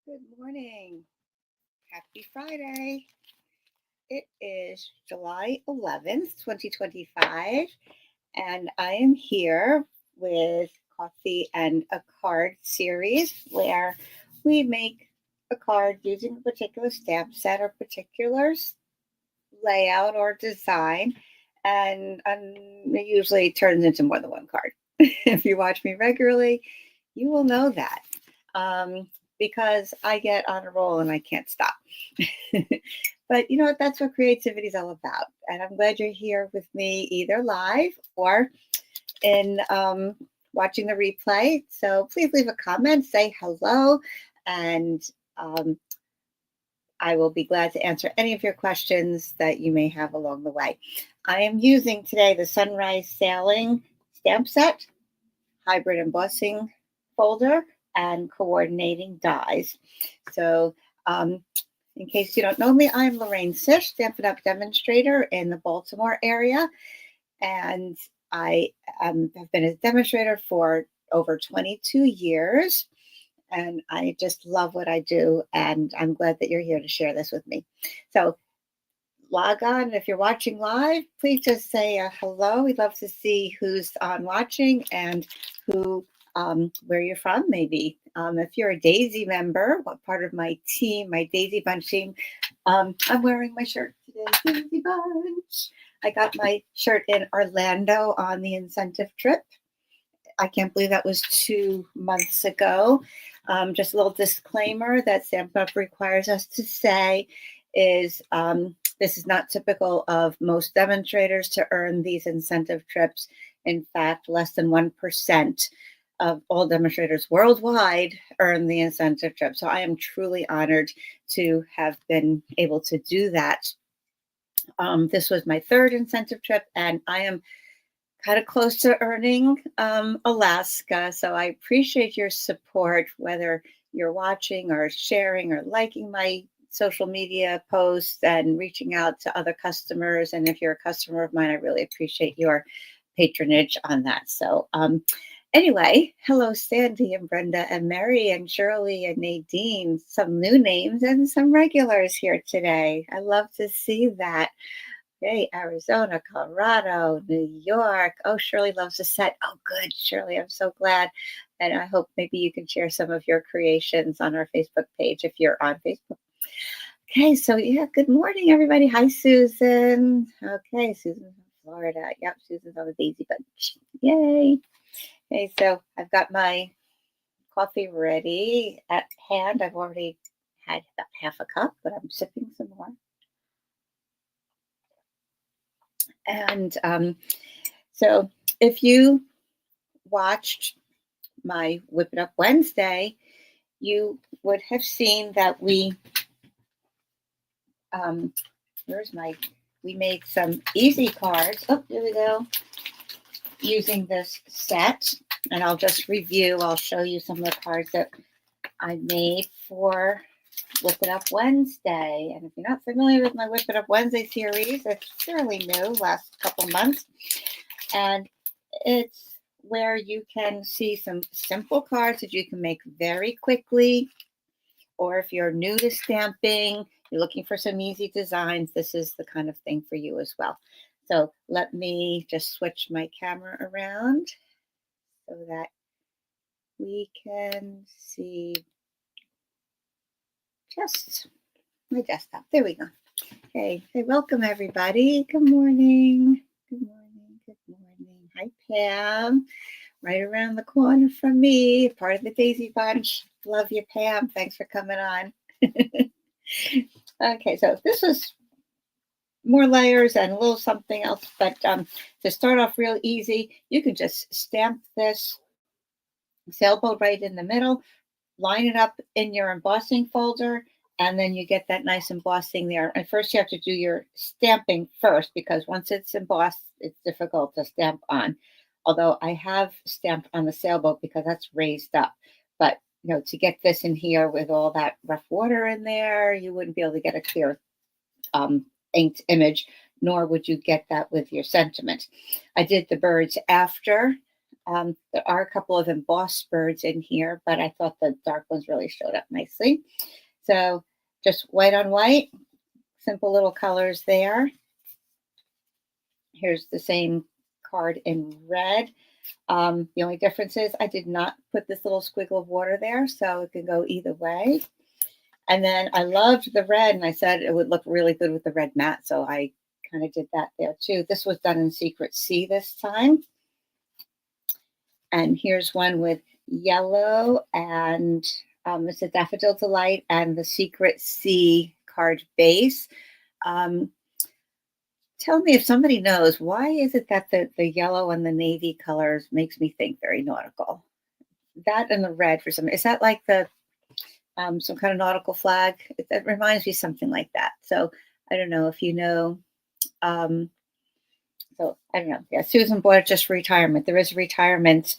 Good morning. Happy Friday. It is July 11th, 2025, and I am here with Coffee and a Card series where we make a card using a particular stamp set or particular layout or design, and it usually turns into more than one card. If you watch me regularly, you will know that. Because I get on a roll and I can't stop. But you know what? That's what creativity is all about. And I'm glad you're here with me either live or in watching the replay. So please leave a comment, say hello, and um, I will be glad to answer any of your questions that you may have along the way. I am using today the Sunrise Sailing stamp set, hybrid embossing folder, and coordinating dies. So in case you don't know me, I'm Lorraine Sish, Stampin' Up demonstrator in the Baltimore area. And I have been a demonstrator for over 22 years. And I just love what I do. And I'm glad that you're here to share this with me. So log on. If you're watching live, please just say hello. We'd love to see who's on watching and who where you're from, maybe. If you're a Daisy member, what part of my team, my Daisy Bunch team, I'm wearing my shirt today, Daisy Bunch. I got my shirt in Orlando on the incentive trip. I can't believe that was 2 months ago. Just a little disclaimer that Stampin' Up requires us to say is this is not typical of most demonstrators to earn these incentive trips. In fact, less than 1% of all demonstrators worldwide earn the incentive trip. So I am truly honored to have been able to do that. This was my third incentive trip, and I am kind of close to earning Alaska. So I appreciate your support, whether you're watching or sharing or liking my social media posts and reaching out to other customers. And if you're a customer of mine, I really appreciate your patronage on that. So anyway, hello, Sandy and Brenda and Mary and Shirley and Nadine, some new names and some regulars here today. I love to see that. Hey, Arizona, Colorado, New York. Oh, Shirley loves the set. Oh, good, Shirley. I'm so glad. And I hope maybe you can share some of your creations on our Facebook page if you're on Facebook. Okay, so yeah, good morning, everybody. Hi, Susan. Okay, Susan's in Florida. Yep, Susan's on the Daisy Bunch. Yay. Okay, so I've got my coffee ready at hand. I've already had about half a cup, but I'm sipping some more. And so if you watched my Whip It Up Wednesday, you would have seen that we made some easy cards. Oh, here we go. Using this set, and I'll just review. I'll show you some of the cards that I made for Whip It Up Wednesday. And if you're not familiar with my Whip It Up Wednesday series, it's fairly new, last couple months. And it's where you can see some simple cards that you can make very quickly. Or if you're new to stamping, you're looking for some easy designs, this is the kind of thing for you as well. So let me just switch my camera around so that we can see just my desktop. There we go. Okay, hey, welcome everybody. Good morning. Good morning. Good morning. Hi, Pam. Right around the corner from me, part of the Daisy Bunch. Love you, Pam. Thanks for coming on. Okay, so this is more layers and a little something else, but to start off real easy, you can just stamp this sailboat right in the middle, line it up in your embossing folder, and then you get that nice embossing there. And first you have to do your stamping first, because once it's embossed, it's difficult to stamp on. Although I have stamped on the sailboat because that's raised up. But you know, to get this in here with all that rough water in there, you wouldn't be able to get a clear inked image, nor would you get that with your sentiment. I did the birds after There are a couple of embossed birds in here, but I thought the dark ones really showed up nicely. So just white on white, simple little colors there. Here's the same card in red. The only difference is I did not put this little squiggle of water there, so it can go either way. And then I loved the red, and I said it would look really good with the red mat, so I kind of did that there too. This was done in Secret C this time. And here's one with yellow, and it's a Daffodil Delight and the Secret C card base. Tell me if somebody knows, why is it that the yellow and the navy colors makes me think very nautical? That and the red for some, is that like the some kind of nautical flag? It reminds me something like that. So I don't know if you know. So I don't know. Yeah, Susan bought it just for retirement. There is a retirement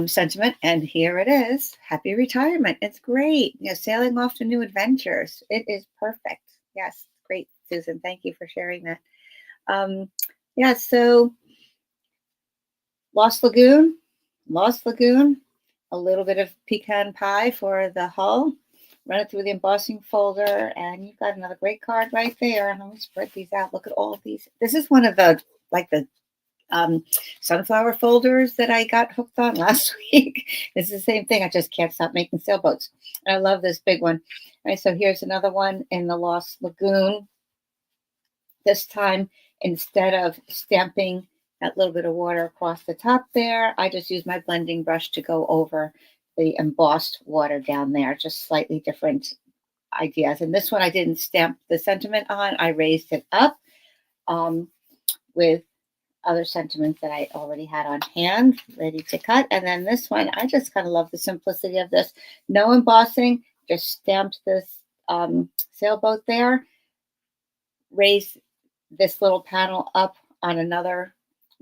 sentiment, and here it is. Happy retirement. It's great. You know, sailing off to new adventures. It is perfect. Yes, great, Susan. Thank you for sharing that. Yeah, so Lost Lagoon, a little bit of pecan pie for the hull. Run it through the embossing folder, and you've got another great card right there. Let me spread these out. Look at all of these. This is one of the sunflower folders that I got hooked on last week. It's the same thing. I just can't stop making sailboats. I love this big one. All right, so here's another one in the Lost Lagoon. This time, instead of stamping that little bit of water across the top there, I just use my blending brush to go over the embossed water down there, just slightly different ideas. And this one I didn't stamp the sentiment on. I raised it up with other sentiments that I already had on hand, ready to cut. And then this one, I just kind of love the simplicity of this. No embossing, just stamped this sailboat there, raised this little panel up on another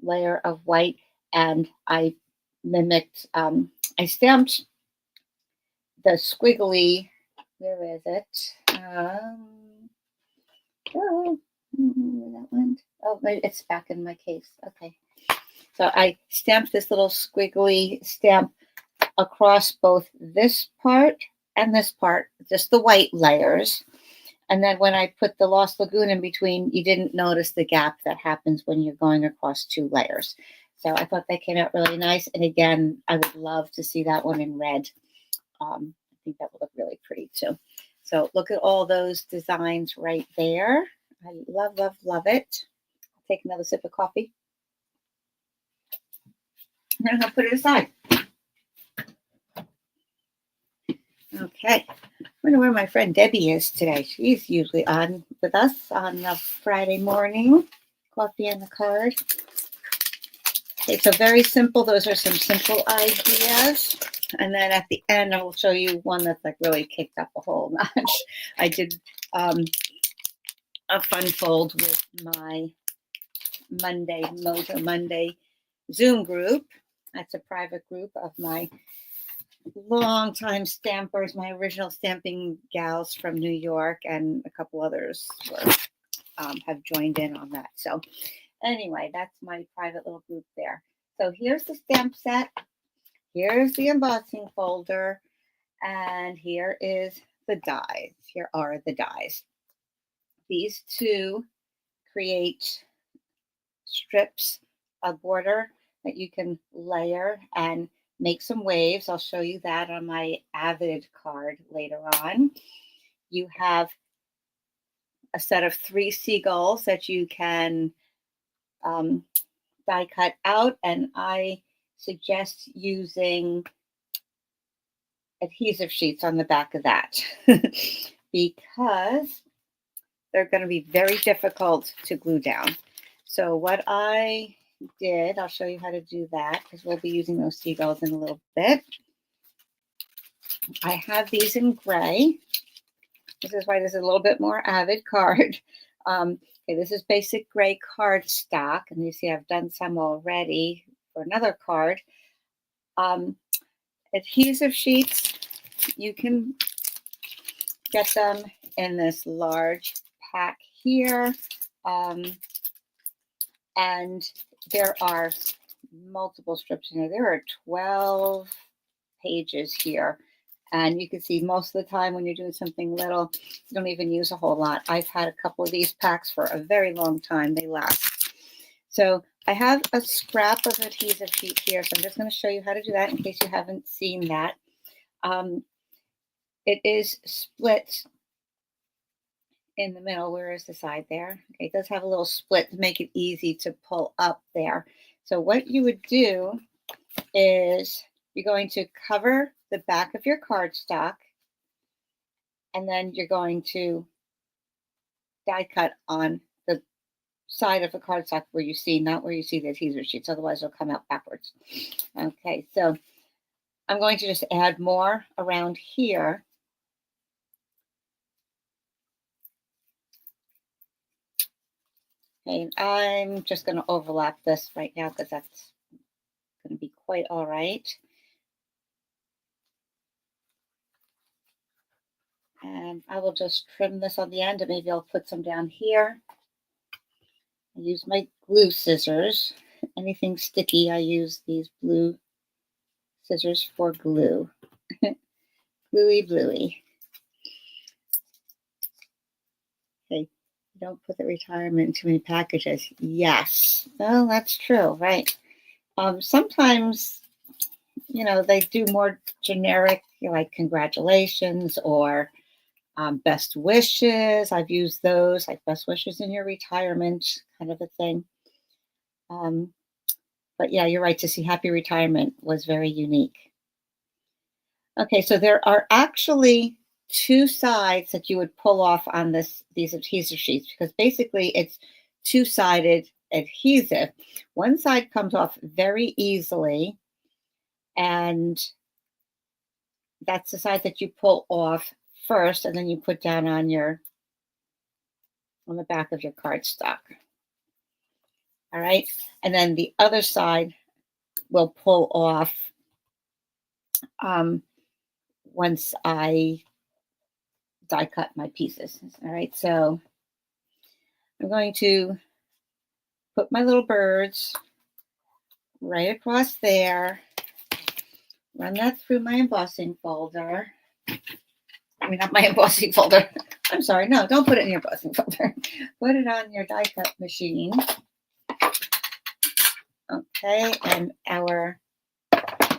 layer of white, and I mimicked, I stamped the squiggly, where is it? That went. Oh, it's back in my case. Okay. So I stamped this little squiggly stamp across both this part and this part, just the white layers. And then when I put the Lost Lagoon in between, you didn't notice the gap that happens when you're going across two layers. So I thought that came out really nice. And again, I would love to see that one in red. I think that would look really pretty too. So look at all those designs right there. I love, love, love it. I'll take another sip of coffee. And then I'll put it aside. Okay. I wonder where my friend Debbie is today. She's usually on with us on a Friday morning. Coffee and the card. Okay, so very simple. Those are some simple ideas. And then at the end, I will show you one that's like really kicked up a whole notch. I did a fun fold with my Mojo Monday Zoom group. That's a private group of my longtime stampers, my original stamping gals from New York, and a couple others have joined in on that. So anyway, that's my private little group there. So here's the stamp set. Here's the embossing folder. And here is the dies. Here are the dies. These two create strips of border that you can layer and make some waves. I'll show you that on my Avid card later on. You have a set of 3 seagulls that you can die cut out, and I suggest using adhesive sheets on the back of that because they're going to be very difficult to glue down. So what I did, I'll show you how to do that because we'll be using those seagulls in a little bit. I have these in gray. This is why this is a little bit more Avid card. Okay, this is basic gray card stock, and you see I've done some already for another card. Adhesive sheets, you can get them in this large pack here. And there are multiple strips in here. There are 12 pages here. And you can see most of the time when you're doing something little, you don't even use a whole lot. I've had a couple of these packs for a very long time. They last. So I have a scrap of adhesive sheet here. So I'm just going to show you how to do that in case you haven't seen that. It is split in the middle. Where is the side there? Okay, it does have a little split to make it easy to pull up there. So what you would do is you're going to cover the back of your cardstock, and then you're going to die cut on the side of the cardstock where you see, not where you see the adhesive sheets, otherwise it'll come out backwards. Okay, so I'm going to just add more around here. Okay, I'm just going to overlap this right now because that's going to be quite all right. And I will just trim this on the end, and maybe I'll put some down here. I use my glue scissors. Anything sticky, I use these blue scissors for glue. Gluey, bluey. Okay, don't put the retirement in too many packages. Yes, well, that's true, right? Sometimes, you know, they do more generic, like congratulations or best wishes. I've used those, like best wishes in your retirement, kind of a thing. But yeah, you're right. To see happy retirement was very unique. Okay, so there are actually two sides that you would pull off on these adhesive sheets, because basically it's two-sided adhesive. One side comes off very easily, and that's the side that you pull off first, and then you put down on the back of your cardstock. All right, and then the other side will pull off once I die cut my pieces. All right, so I'm going to put my little birds right across there, run that through my embossing folder. I mean, not my embossing folder. I'm sorry, no, don't put it in your embossing folder. Put it on your die cut machine. Okay, and our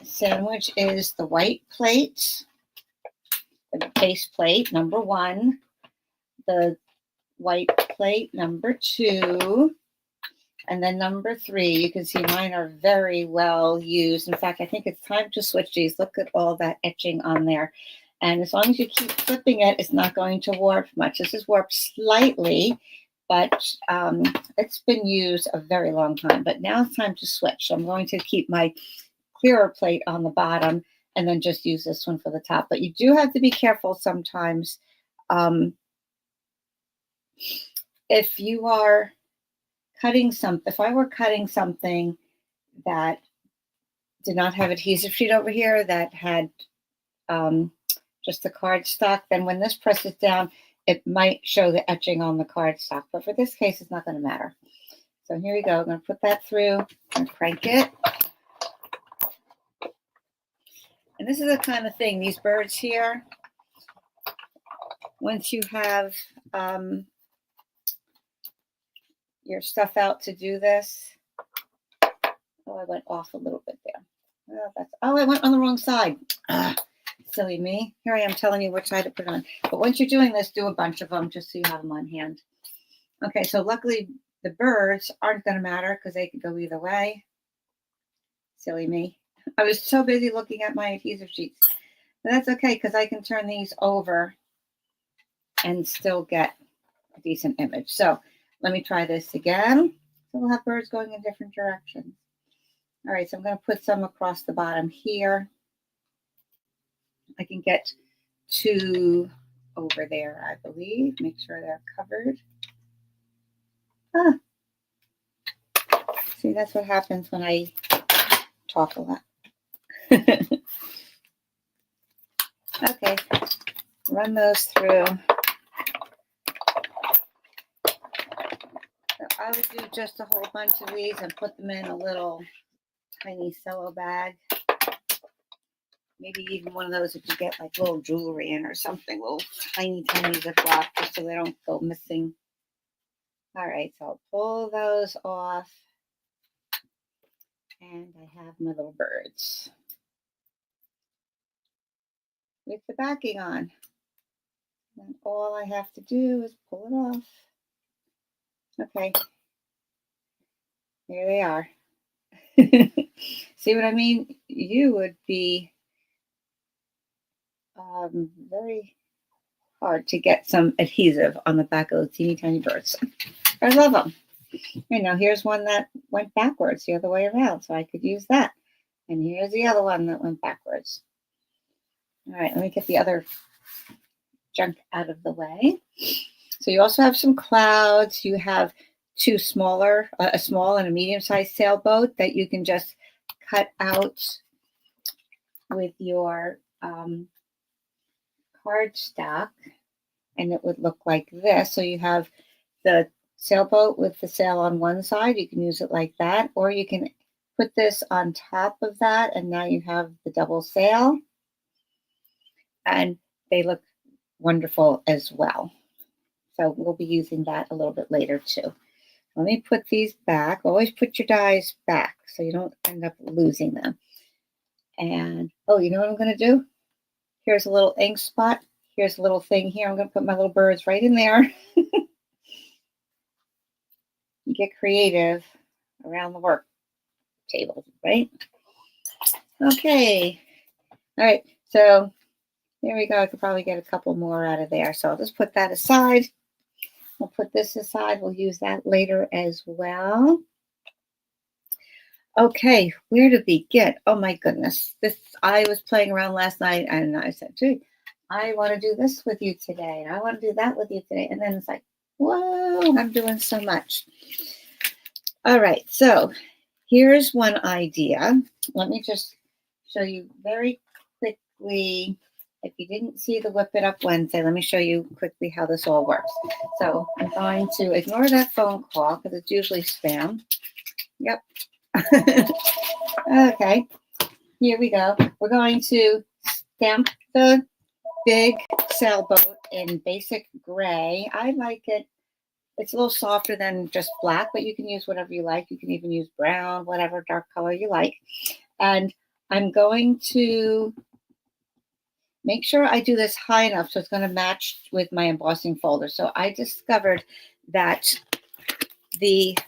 sandwich is the white plate, the base plate, number 1, the white plate, number 2, and then number 3. You can see mine are very well used. In fact, I think it's time to switch these. Look at all that etching on there. And as long as you keep flipping it, it's not going to warp much. This is warped slightly, but it's been used a very long time. But now it's time to switch. So I'm going to keep my clearer plate on the bottom and then just use this one for the top. But you do have to be careful sometimes. If you are cutting if I were cutting something that did not have adhesive sheet over here, that had just the cardstock, then when this presses down, it might show the etching on the cardstock. But for this case, it's not going to matter. So here we go. I'm going to put that through and crank it. And this is the kind of thing, these birds here, once you have your stuff out to do this. Oh, I went off a little bit there. Oh, I went on the wrong side. Silly me. Here I am telling you which side to put on. But once you're doing this, do a bunch of them just so you have them on hand. Okay, so luckily the birds aren't going to matter because they could go either way. Silly me. I was so busy looking at my adhesive sheets. But that's okay because I can turn these over and still get a decent image. So let me try this again. So we'll have birds going in different directions. All right, so I'm going to put some across the bottom here. I can get 2 over there, I believe. Make sure they're covered. See, that's what happens when I talk a lot. Okay, run those through. So I would do just a whole bunch of these and put them in a little tiny cello bag. Maybe even one of those if you get like little jewelry in or something, little tiny Ziploc, just so they don't go missing. All right, so I'll pull those off. And I have my little birds with the backing on. And all I have to do is pull it off. Okay, here they are. See what I mean? You would be very hard to get some adhesive on the back of those teeny tiny birds. I love them. And now here's one that went backwards the other way around, so I could use that. And here's the other one that went backwards. All right, let me get the other junk out of the way. So you also have some clouds. You have two smaller, a small and a medium-sized sailboat that you can just cut out with your cardstock, and it would look like this. So you have the sailboat with the sail on one side. You can use it like that, or you can put this on top of that, and now you have the double sail, and they look wonderful as well. So we'll be using that a little bit later too. Let me put these back. Always put your dies back so you don't end up losing them. And, oh, you know what I'm going to do? Here's a little ink spot. Here's a little thing here. I'm going to put my little birds right in there. Get creative around the work table, right? Okay. All right. So there we go. I could probably get a couple more out of there. So I'll just put that aside. We'll put this aside. We'll use that later as well. Okay, where to begin? Oh my goodness. I was playing around last night and I said, gee, I want to do this with you today. And I want to do that with you today. And then it's like, whoa, I'm doing so much. All right, so here's one idea. Let me just show you very quickly. If you didn't see the Whip It Up Wednesday, let me show you quickly how this all works. So I'm going to ignore that phone call because it's usually spam. Yep. Okay, here we go. We're going to stamp the big sailboat in basic gray. I like it. It's a little softer than just black, but you can use whatever you like. You can even use brown, whatever dark color you like. And I'm going to make sure I do this high enough so it's going to match with my embossing folder. So I discovered that the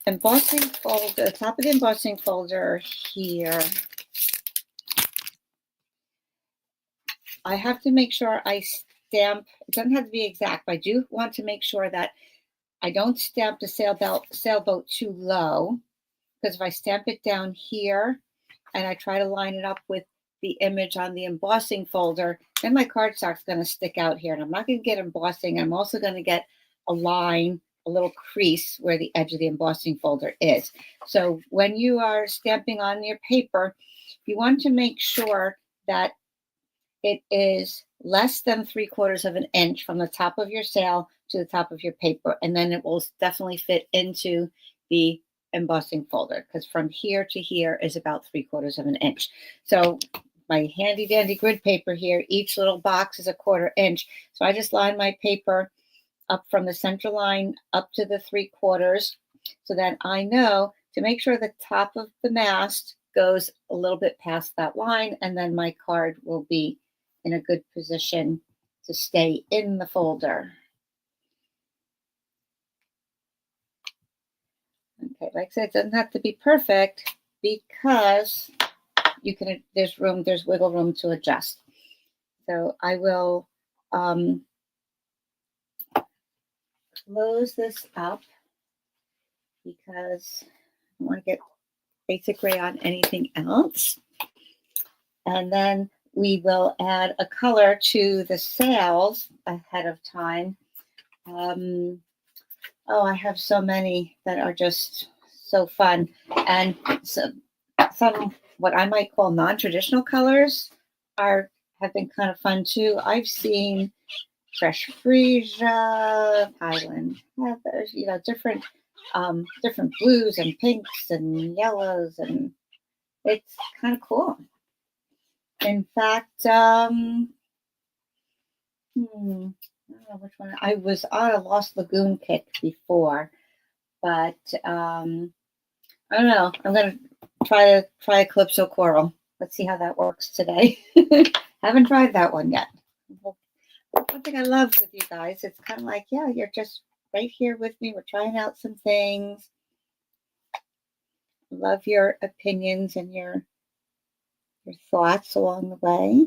embossing folder, the top of the embossing folder here, I have to make sure I stamp. It doesn't have to be exact, but I do want to make sure that I don't stamp the sailboat too low, because if I stamp it down here and I try to line it up with the image on the embossing folder, then my cardstock's going to stick out here, and I'm not going to get embossing. I'm also going to get a line, a little crease where the edge of the embossing folder is. So when you are stamping on your paper, you want to make sure that it is less than 3/4 of an inch from the top of your sail to the top of your paper, and then it will definitely fit into the embossing folder, because from here to here is about 3/4 of an inch. So my handy dandy grid paper here, each little box is a 1/4 inch. So I just line my paper up from the center line up to the 3/4, so that I know to make sure the top of the mast goes a little bit past that line, and then my card will be in a good position to stay in the folder. Okay, like I said, it doesn't have to be perfect because you can, there's wiggle room to adjust. So I will close this up because I want to get basic gray on anything else. And then we will add a color to the sails ahead of time. Oh, I have so many that are just so fun. And some what I might call non-traditional colors have been kind of fun too. I've seen fresh freesia, Highland heather, different different blues and pinks and yellows, and it's kind of cool. In fact, I don't know which one. I was on a Lost Lagoon kick before, but I don't know. I'm gonna try Calypso Coral. Let's see how that works today. Haven't tried that one yet. One thing I love with you guys, it's kind of like, yeah, you're just right here with me. We're trying out some things. Love your opinions and your thoughts along the way.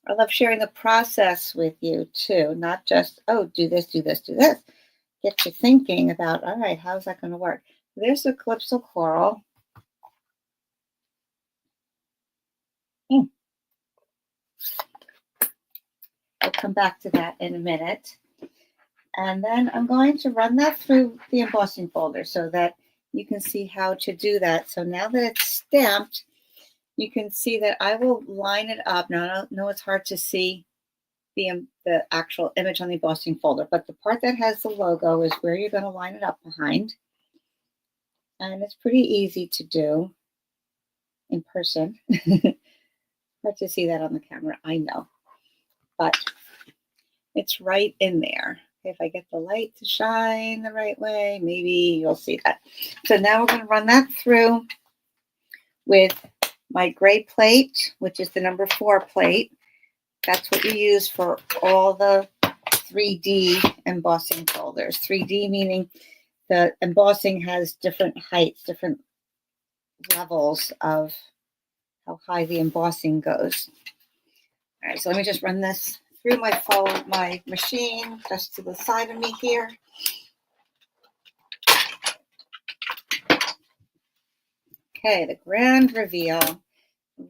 I love sharing the process with you too, not just, oh, do this, do this, do this. Get you thinking about, all right, how's that going to work? There's the Calypso Coral. We'll come back to that in a minute. And then I'm going to run that through the embossing folder so that you can see how to do that. So now that it's stamped, you can see that I will line it up. Now, I know it's hard to see the actual image on the embossing folder, but the part that has the logo is where you're going to line it up behind. And it's pretty easy to do in person. Hard to see that on the camera, I know. But it's right in there. If I get the light to shine the right way, maybe you'll see that. So now we're going to run that through with my gray plate, which is the number 4 plate. That's what you use for all the 3D embossing folders. 3D meaning the embossing has different heights, different levels of how high the embossing goes. All right, so let me just run this through my machine just to the side of me here. Okay, the grand reveal.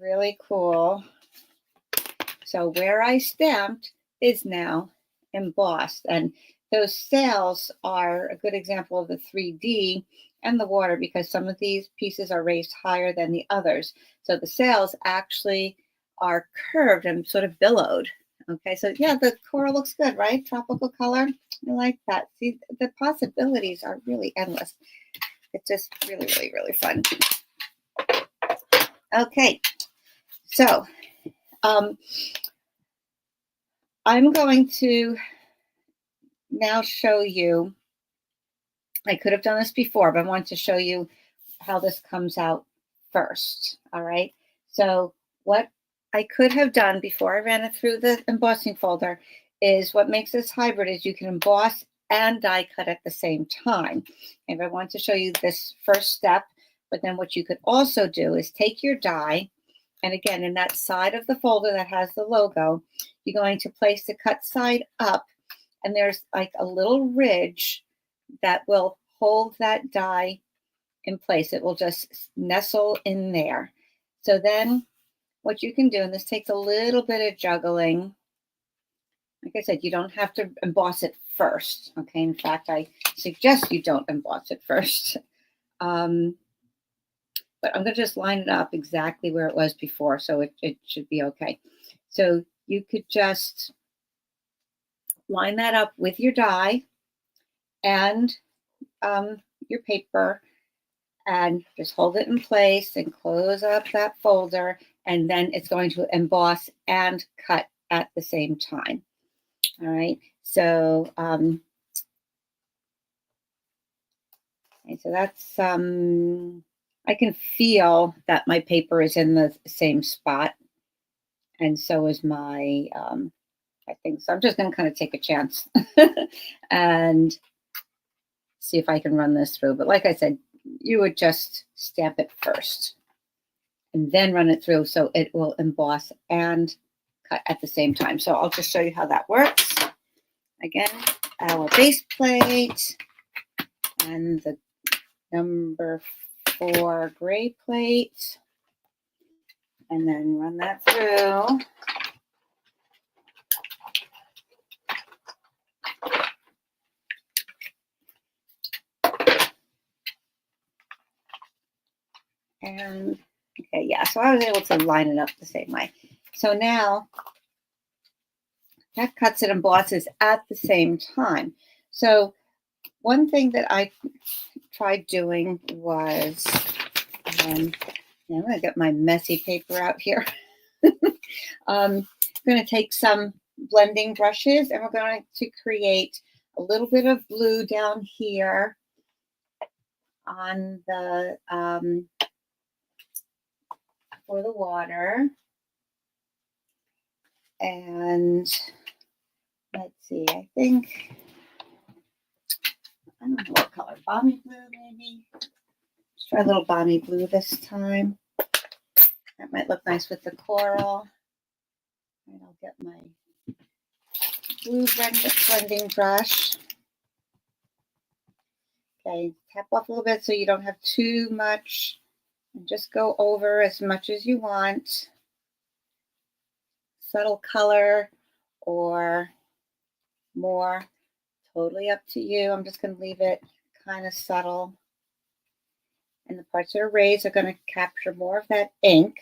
Really cool. So where I stamped is now embossed, and those sails are a good example of the 3D and the water because some of these pieces are raised higher than the others. So the sails actually are curved and sort of billowed. Okay, so yeah, the coral looks good, right? Tropical color. I like that. See, the possibilities are really endless. It's just really, really, really fun. Okay, so I'm going to now show you, I could have done this before, but I want to show you how this comes out first. All right, so what I could have done before I ran it through the embossing folder is what makes this hybrid is you can emboss and die cut at the same time. And I want to show you this first step, but then what you could also do is take your die, and again, in that side of the folder that has the logo, you're going to place the cut side up, and there's like a little ridge that will hold that die in place. It will just nestle in there. So then what you can do, and this takes a little bit of juggling. Like I said, you don't have to emboss it first. Okay, in fact, I suggest you don't emboss it first. But I'm going to just line it up exactly where it was before, so it should be okay. So you could just line that up with your die and your paper and just hold it in place and close up that folder, and then it's going to emboss and cut at the same time. All right, so okay, so that's I can feel that my paper is in the same spot, and so is my I think so. I'm just going to kind of take a chance and see if I can run this through. But like I said, you would just stamp it first and then run it through so it will emboss and cut at the same time. So I'll just show you how that works. Again, our base plate and the number 4 gray plate, and then run that through. And okay, yeah, so I was able to line it up the same way. So now that cuts and embosses at the same time. So one thing that I tried doing was, I'm going to get my messy paper out here. I'm going to take some blending brushes and we're going to create a little bit of blue down here on the for the water. And let's see, I think, I don't know what color, balmy blue maybe. Let's try a little balmy blue this time. That might look nice with the coral. And I'll get my blue blending brush. Okay, tap off a little bit so you don't have too much. And just go over as much as you want. Subtle color or more, totally up to you. I'm just going to leave it kind of subtle. And the parts that are raised are going to capture more of that ink.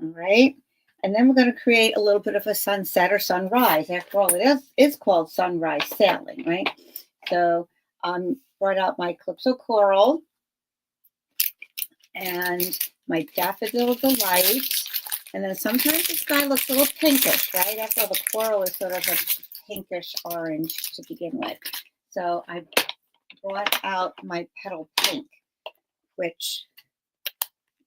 All right. And then we're going to create a little bit of a sunset or sunrise. After all, it's called sunrise sailing, right? So brought out my Calypso Coral and my Daffodil Delight. And then sometimes the sky looks a little pinkish, right? After all, the coral is sort of a pinkish orange to begin with. So I brought out my Petal Pink, which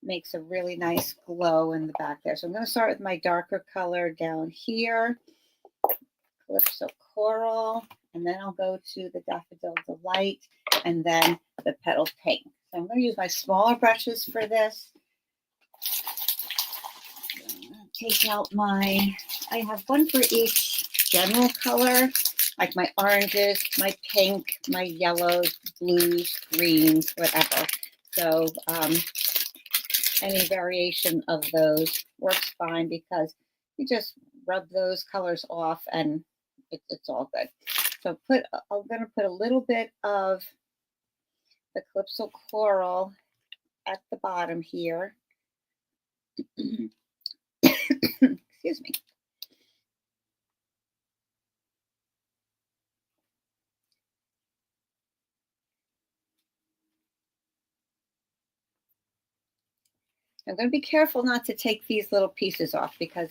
makes a really nice glow in the back there. So I'm going to start with my darker color down here, Calypso Coral, and then I'll go to the Daffodil Delight, and then the Petal Pink. So I'm going to use my smaller brushes for this. Take out I have one for each general color, like my oranges, my pink, my yellows, blues, greens, whatever. So any variation of those works fine because you just rub those colors off and it's all good. So I'm going to put a little bit of the Calypso Coral at the bottom here. Excuse me. I'm going to be careful not to take these little pieces off because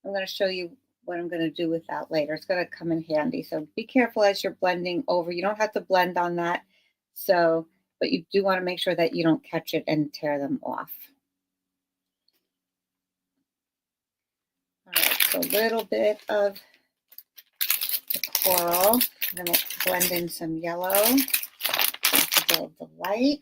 I'm going to show you what I'm going to do with that later. It's going to come in handy. So be careful as you're blending over. You don't have to blend on that. So, but you do want to make sure that you don't catch it and tear them off. All right, so a little bit of the coral. I'm going to blend in some yellow. Daffodil Delight.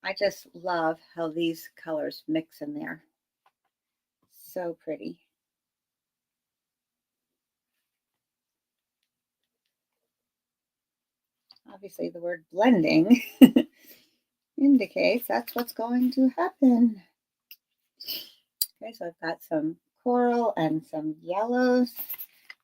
I just love how these colors mix in there. So pretty. Obviously, the word blending indicates that's what's going to happen. Okay, so I've got some coral and some yellows.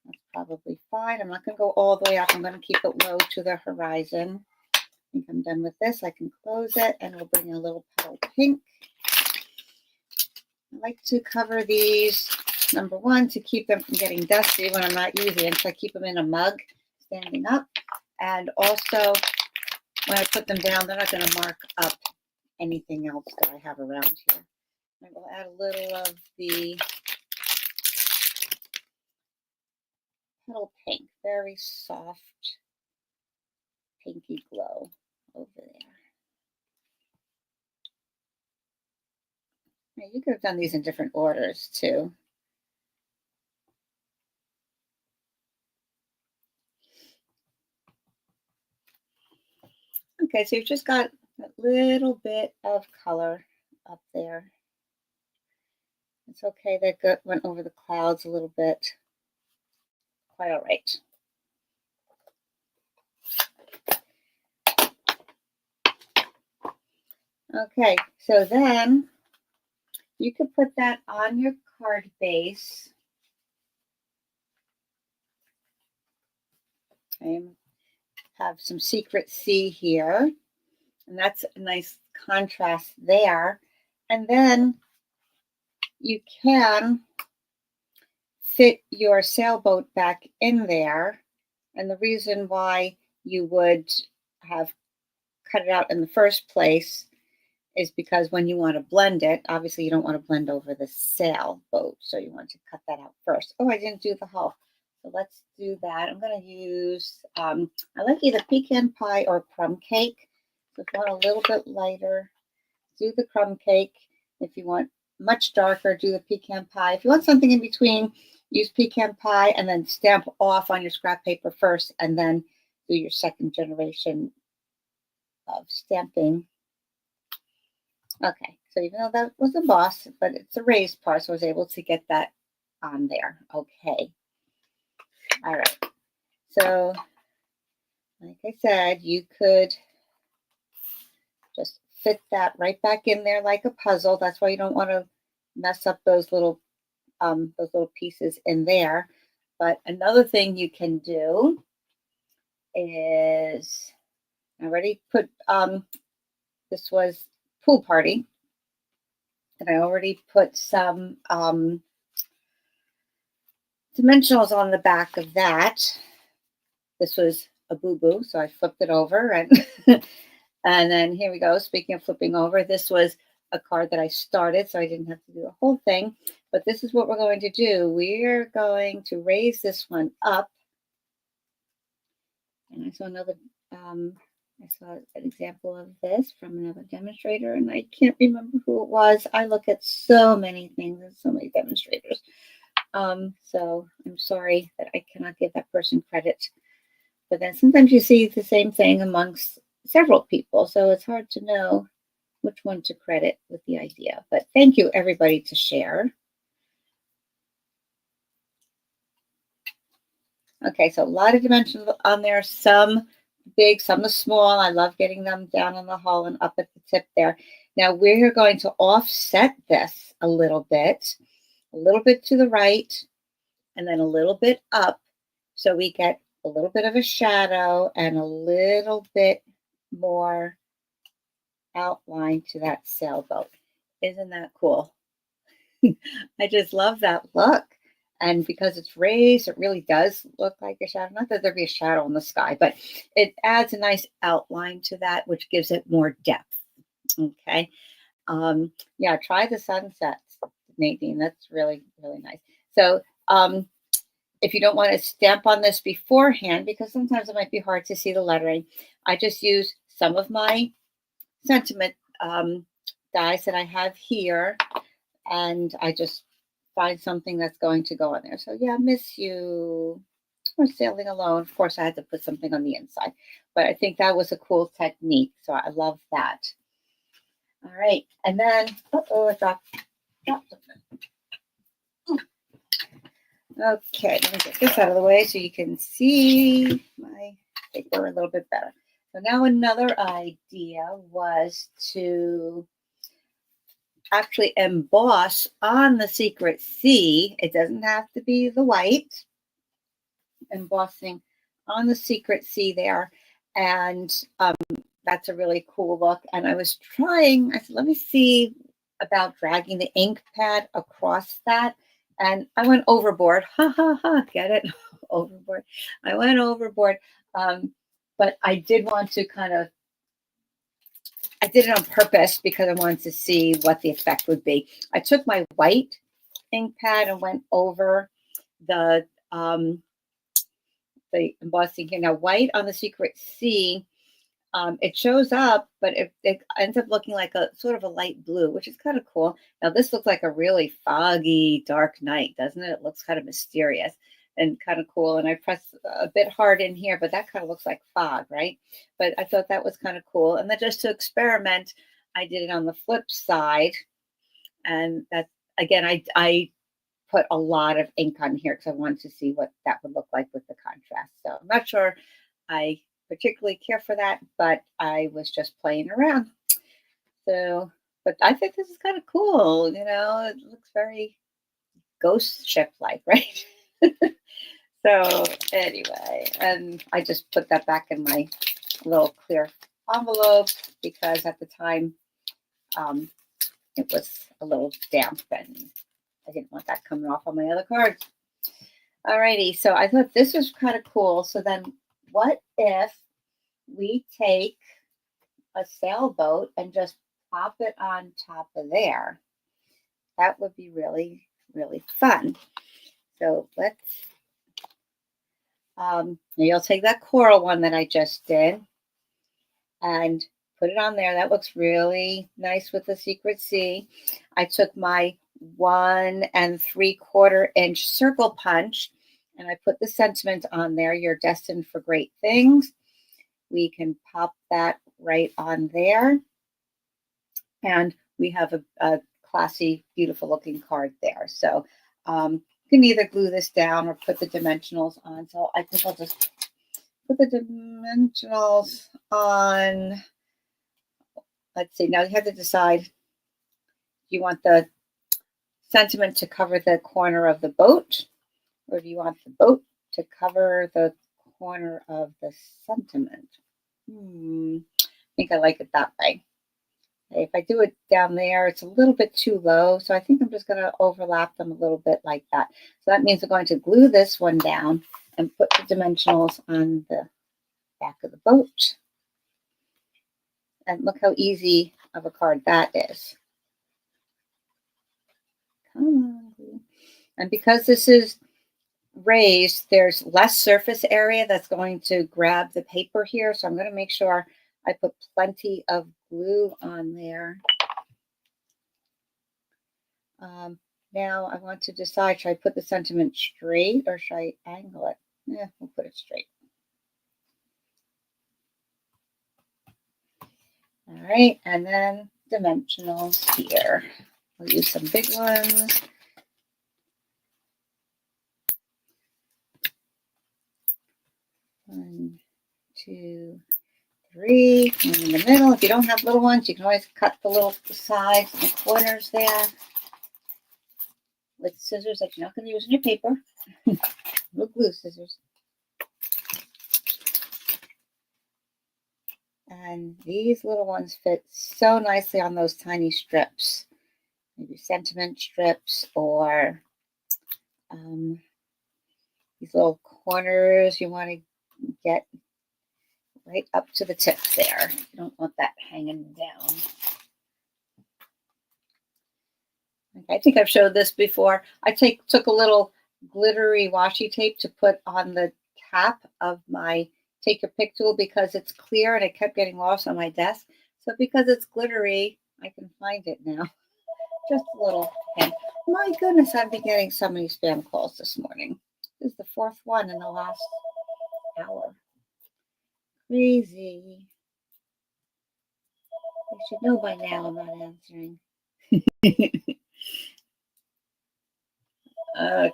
That's probably fine. I'm not going to go all the way up. I'm going to keep it low to the horizon. I think I'm done with this. I can close it and we'll bring in a little Petal Pink. I like to cover these, number one, to keep them from getting dusty when I'm not using them. So I keep them in a mug standing up. And also, when I put them down, they're not going to mark up anything else that I have around here. I will add a little of the Petal Pink, very soft, pinky glow over there. Now, you could have done these in different orders too. Okay, so you've just got a little bit of color up there. It's okay that went over the clouds a little bit. Quite all right. Okay, so then you could put that on your card base. I have some Secret Sea here, and that's a nice contrast there. And then you can fit your sailboat back in there. And the reason why you would have cut it out in the first place is because when you want to blend it, obviously you don't want to blend over the sailboat. So you want to cut that out first. Oh, I didn't do the hull. So let's do that. I'm going to use, I like either pecan pie or crumb cake. So if you want a little bit lighter, do the crumb cake. If you want much darker, do the pecan pie. If you want something in between, use pecan pie and then stamp off on your scrap paper first and then do your second generation of stamping. Okay, so even though that was embossed, but it's a raised part, so I was able to get that on there. Okay. All right. So, like I said, you could just fit that right back in there like a puzzle. That's why you don't want to mess up those little pieces in there. But another thing you can do is, I already put, this was pool party, and I already put some dimensionals on the back of that. This was a boo-boo, so I flipped it over, and and then here we go. Speaking of flipping over, this was a card that I started, so I didn't have to do the whole thing. But this is what we're going to do. We're going to raise this one up. And I saw I saw an example of this from another demonstrator, and I can't remember who it was. I look at so many things and so many demonstrators. So I'm sorry that I cannot give that person credit. But then sometimes you see the same thing amongst several people, so it's hard to know which one to credit with the idea. But thank you, everybody, to share. Okay, so a lot of dimensions on there, some big, some are small. I love getting them down on the hull and up at the tip there. Now we're going to offset this a little bit to the right, and then a little bit up, so we get a little bit of a shadow and a little bit more outline to that sailboat. Isn't that cool? I just love that look. And because it's raised, it really does look like a shadow. Not that there'd be a shadow in the sky, but it adds a nice outline to that, which gives it more depth. Okay. Yeah, try the sunsets, Nadine. That's really, really nice. So if you don't want to stamp on this beforehand, because sometimes it might be hard to see the lettering, I just use some of my sentiment dies that I have here, and I just find something that's going to go on there. So yeah, miss you. We're sailing alone. Of course, I had to put something on the inside, but I think that was a cool technique. So I love that. All right, and then I dropped something. Okay, let me get this out of the way so you can see my paper a little bit better. So now another idea was to actually emboss on the secret C. It doesn't have to be the white. Embossing on the secret C there. And that's a really cool look. And I was trying, I said, let me see about dragging the ink pad across that. And I went overboard. Ha, ha, ha. Get it? Overboard. I went overboard. But I did want to I did it on purpose because I wanted to see what the effect would be. I took my white ink pad and went over the embossing here. Now, white on the secret C, it shows up, but it ends up looking like a sort of a light blue, which is kind of cool. Now, this looks like a really foggy, dark night, doesn't it? It looks kind of mysterious and kind of cool. And I pressed a bit hard in here, but that kind of looks like fog, right? But I thought that was kind of cool. And then just to experiment, I did it on the flip side. And that, again, I put a lot of ink on here because I wanted to see what that would look like with the contrast. So I'm not sure I particularly care for that, but I was just playing around. So, but I think this is kind of cool. You know, it looks very ghost ship-like, right? So anyway, and I just put that back in my little clear envelope because at the time it was a little damp and I didn't want that coming off on my other cards. Alrighty, so I thought this was kind of cool. So then what if we take a sailboat and just pop it on top of there? That would be really, really fun. So let's, you'll take that coral one that I just did and put it on there. That looks really nice with the secret C. I took my 1 3/4 inch circle punch and I put the sentiment on there. You're destined for great things. We can pop that right on there. And we have a classy, beautiful looking card there. So you can either glue this down or put the dimensionals on. So I think I'll just put the dimensionals on. Let's see, now you have to decide, do you want the sentiment to cover the corner of the boat, or do you want the boat to cover the corner of the sentiment? I think I like it that way. If I do it down there, it's a little bit too low, so I think I'm just going to overlap them a little bit like that. So that means I'm going to glue this one down and put the dimensionals on the back of the boat. And look how easy of a card that is. Come on. And because this is raised, there's less surface area that's going to grab the paper here. So I'm going to make sure I put plenty of glue on there. Now I want to decide, should I put the sentiment straight or should I angle it? Yeah, we'll put it straight. All right, and then dimensionals here. We'll use some big ones. One, two, 3, and in the middle. If you don't have little ones, you can always cut the little sides and the corners there with scissors that you're not going to use in your paper. Little glue scissors. And these little ones fit so nicely on those tiny strips. Maybe sentiment strips or these little corners you want to get right up to the tip there. You don't want that hanging down. Okay, I think I've showed this before. I took a little glittery washi tape to put on the cap of my Take Your Pick tool because it's clear and it kept getting lost on my desk. So because it's glittery, I can find it now. Just a little hint. My goodness, I've been getting so many spam calls this morning. This is the 4th one in the last hour. Crazy. You should know by now I'm not answering. Okay.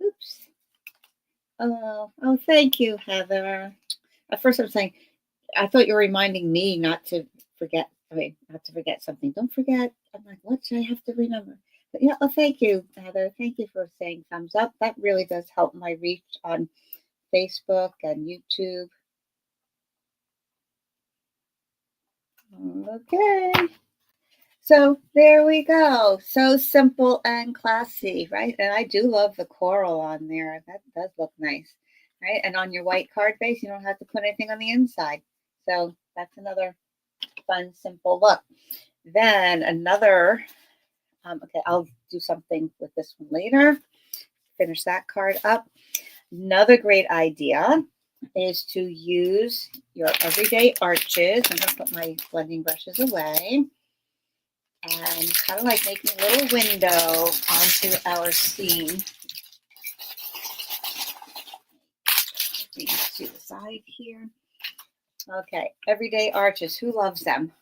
Oops. Oh, thank you, Heather. At first I'm saying, I thought you were reminding me not to forget. Not to forget something. Don't forget. I'm like, what should I have to remember? But yeah, thank you, Heather. Thank you for saying thumbs up. That really does help my reach on Facebook and YouTube. Okay. So there we go. So simple and classy, right? And I do love the coral on there. That does look nice, right? And on your white card base, you don't have to put anything on the inside. So that's another fun, simple look. Then another, okay, I'll do something with this one later. Finish that card up. Another great idea is to use your everyday arches. I'm going to put my blending brushes away. And kind of like making a little window onto our scene. These to the side here. Okay, everyday arches. Who loves them?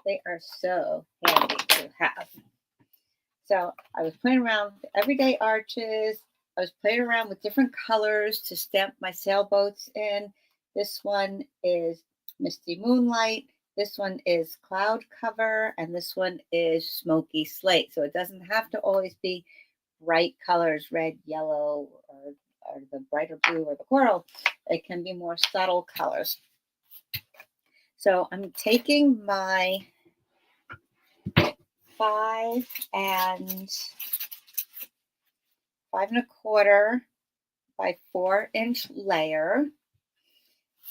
They are so handy to have. So I was playing around with everyday arches. I was playing around with different colors to stamp my sailboats in. This one is Misty Moonlight. This one is Cloud Cover, and this one is Smoky Slate. So it doesn't have to always be bright colors, red, yellow, or the brighter blue or the coral. It can be more subtle colors. So I'm taking my 5 1/4 by 4-inch layer,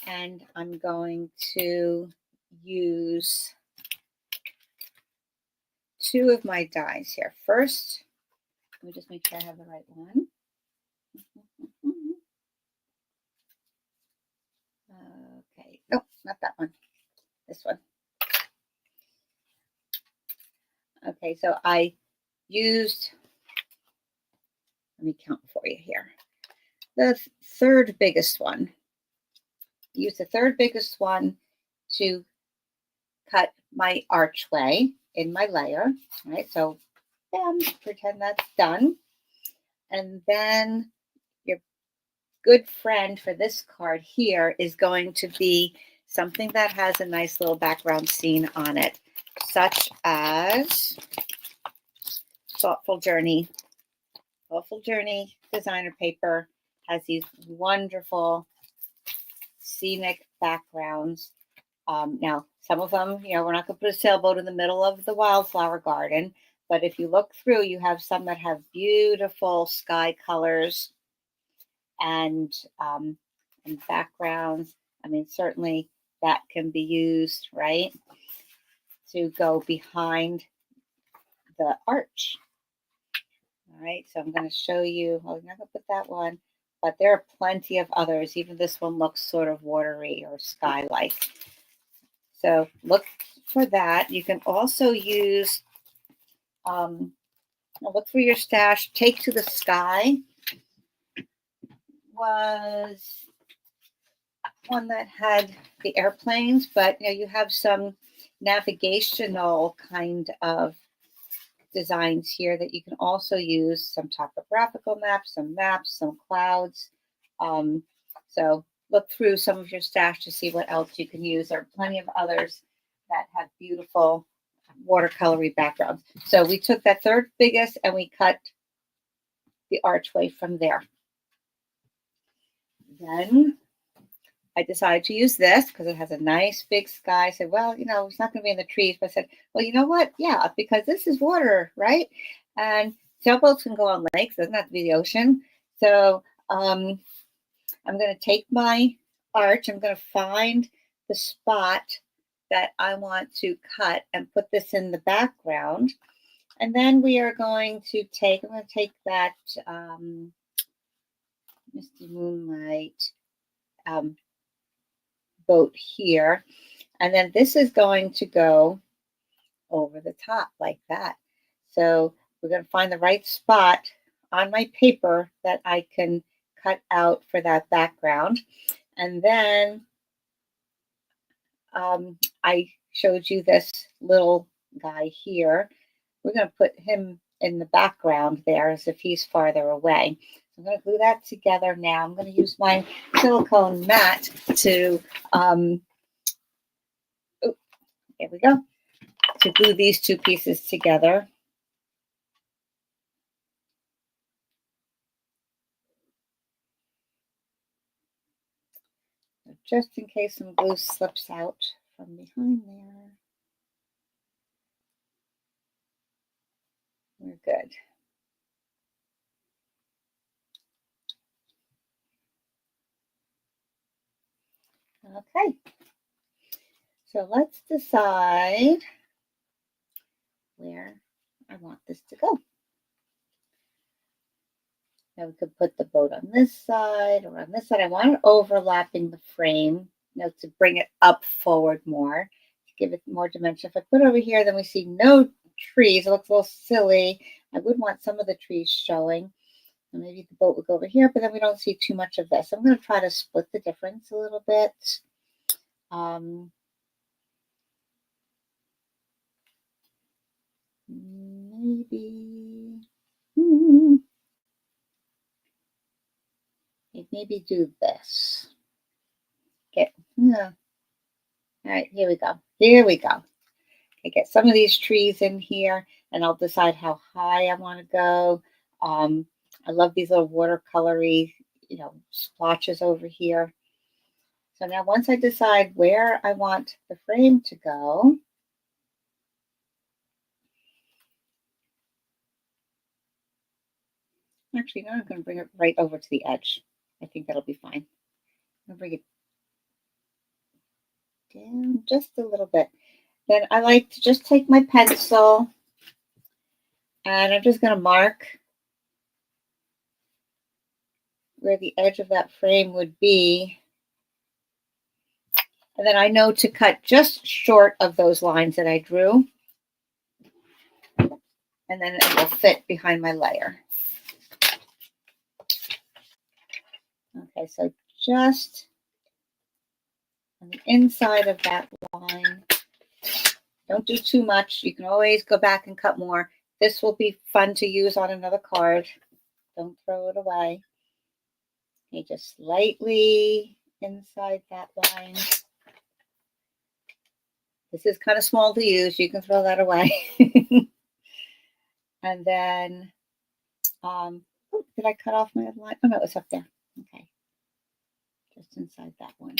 and I'm going to use 2 of my dies here. First, let me just make sure I have the right one. Okay, nope, not that one. This one. Okay, so I used, let me count for you here. The third biggest one. Use the third biggest one to cut my archway in my layer. All right, so bam, pretend that's done. And then your good friend for this card here is going to be something that has a nice little background scene on it, such as Thoughtful Journey. Thoughtful Journey designer paper has these wonderful scenic backgrounds. Now, some of them, we're not going to put a sailboat in the middle of the wildflower garden, but if you look through, you have some that have beautiful sky colors and backgrounds. I mean, certainly that can be used, right, to go behind the arch. All right, so I'm going to show you. Oh, I'm not going to put that one, but there are plenty of others. Even this one looks sort of watery or sky-like. So look for that. You can also use, look for your stash. Take to the Sky was one that had the airplanes, but you have some navigational kind of designs here that you can also use, some topographical maps, some clouds. So look through some of your stash to see what else you can use. There are plenty of others that have beautiful watercolory backgrounds. So we took that third biggest and we cut the archway from there. Then I decided to use this because it has a nice big sky. I said, well, it's not going to be in the trees. But I said, well, you know what? Yeah, because this is water, right? And sailboats can go on lakes. It doesn't have to be the ocean. So I'm going to take my arch. I'm going to find the spot that I want to cut and put this in the background. And then we are going to take, I'm going to take that Misty Moonlight boat here. And then this is going to go over the top like that. So we're going to find the right spot on my paper that I can cut out for that background. And then I showed you this little guy here. We're going to put him in the background there as if he's farther away. So I'm going to glue that together now. I'm going to use my silicone mat to, there we go, to glue these two pieces together. Just in case some glue slips out from behind there. We're good. Okay. So let's decide where I want this to go. Now we could put the boat on this side or on this side. I want it overlapping the frame, to bring it up forward more, to give it more dimension. If I put it over here, then we see no trees. It looks a little silly. I would want some of the trees showing. And maybe the boat would go over here, but then we don't see too much of this. I'm going to try to split the difference a little bit. Maybe do this. All right, here we go. Here we go. Okay, get some of these trees in here, and I'll decide how high I want to go. I love these little watercolory, splotches over here. So now once I decide where I want the frame to go, actually, now I'm going to bring it right over to the edge. I think that'll be fine. I'm going to bring it down just a little bit. Then I like to just take my pencil and I'm just going to mark where the edge of that frame would be. And then I know to cut just short of those lines that I drew. And then it will fit behind my layer. Okay, so just on the inside of that line. Don't do too much. You can always go back and cut more. This will be fun to use on another card. Don't throw it away. Okay, just slightly inside that line. This is kind of small to use. You can throw that away. And then, oh, did I cut off my other line? Oh, no, it's up there. Okay. Just inside that one.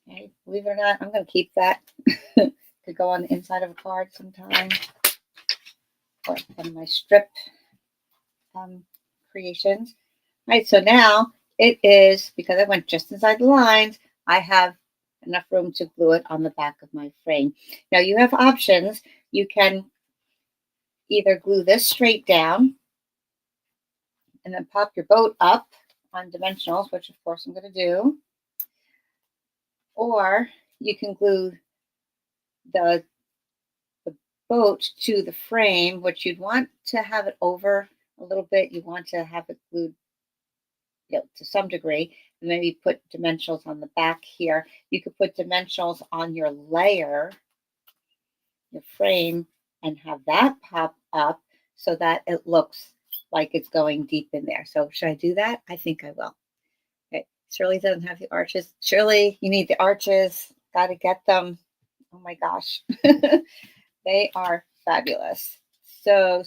Okay, believe it or not, I'm going to keep that. Could go on the inside of a card sometime. Or on my strip creations. All right, so now it is, because I went just inside the lines, I have enough room to glue it on the back of my frame. Now you have options. You can either glue this straight down and then pop your boat up on dimensionals, which of course I'm going to do. Or you can glue the boat to the frame, which you'd want to have it over a little bit. You want to have it glued, you know, to some degree, and maybe put dimensionals on the back here. You could put dimensionals on your layer, your frame, and have that pop up so that it looks like it's going deep in there. So should I do that? I think I will. Okay. Shirley doesn't have the arches. Shirley, you need the arches. Got to get them. Oh my gosh. They are fabulous. So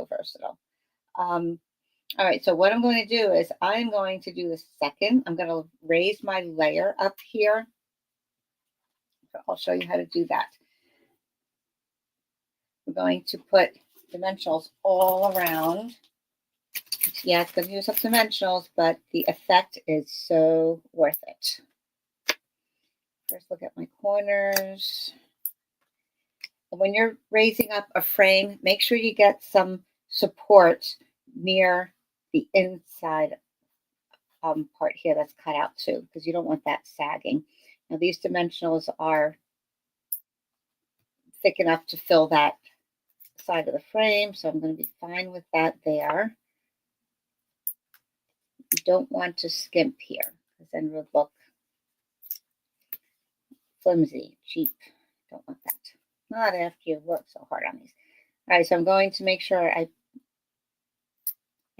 versatile. All right, so what I'm going to do is I'm going to do the second. I'm going to raise my layer up here. I'll show you how to do that. We're going to put dimensionals all around. Yeah, it's going to use up dimensionals, but the effect is so worth it. First, look at my corners. When you're raising up a frame, make sure you get some support near the inside part here that's cut out too, because you don't want that sagging. Now these dimensionals are thick enough to fill that side of the frame, so I'm going to be fine with that there. You don't want to skimp here, because then it would look flimsy, cheap. Don't want that. Not after you've worked so hard on these. All right, so I'm going to make sure I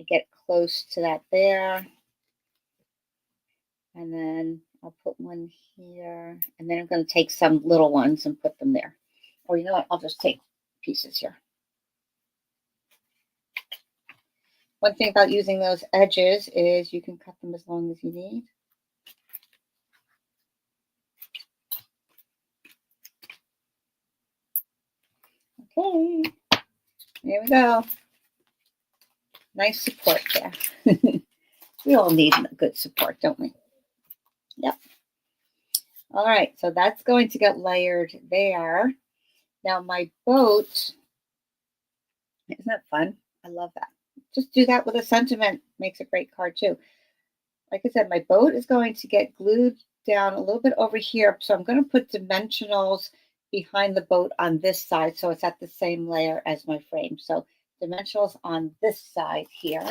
get close to that there. And then I'll put one here. And then I'm going to take some little ones and put them there. Or you know what? I'll just take pieces here. One thing about using those edges is you can cut them as long as you need. Okay, here we go. Nice support there. We all need good support, don't we? Yep. All right, so that's going to get layered there. Now my boat, isn't that fun? I love that. Just do that with a sentiment. Makes a great card too. Like I said, my boat is going to get glued down a little bit over here. So I'm going to put dimensionals behind the boat on this side so it's at the same layer as my frame. So dimensionals on this side here.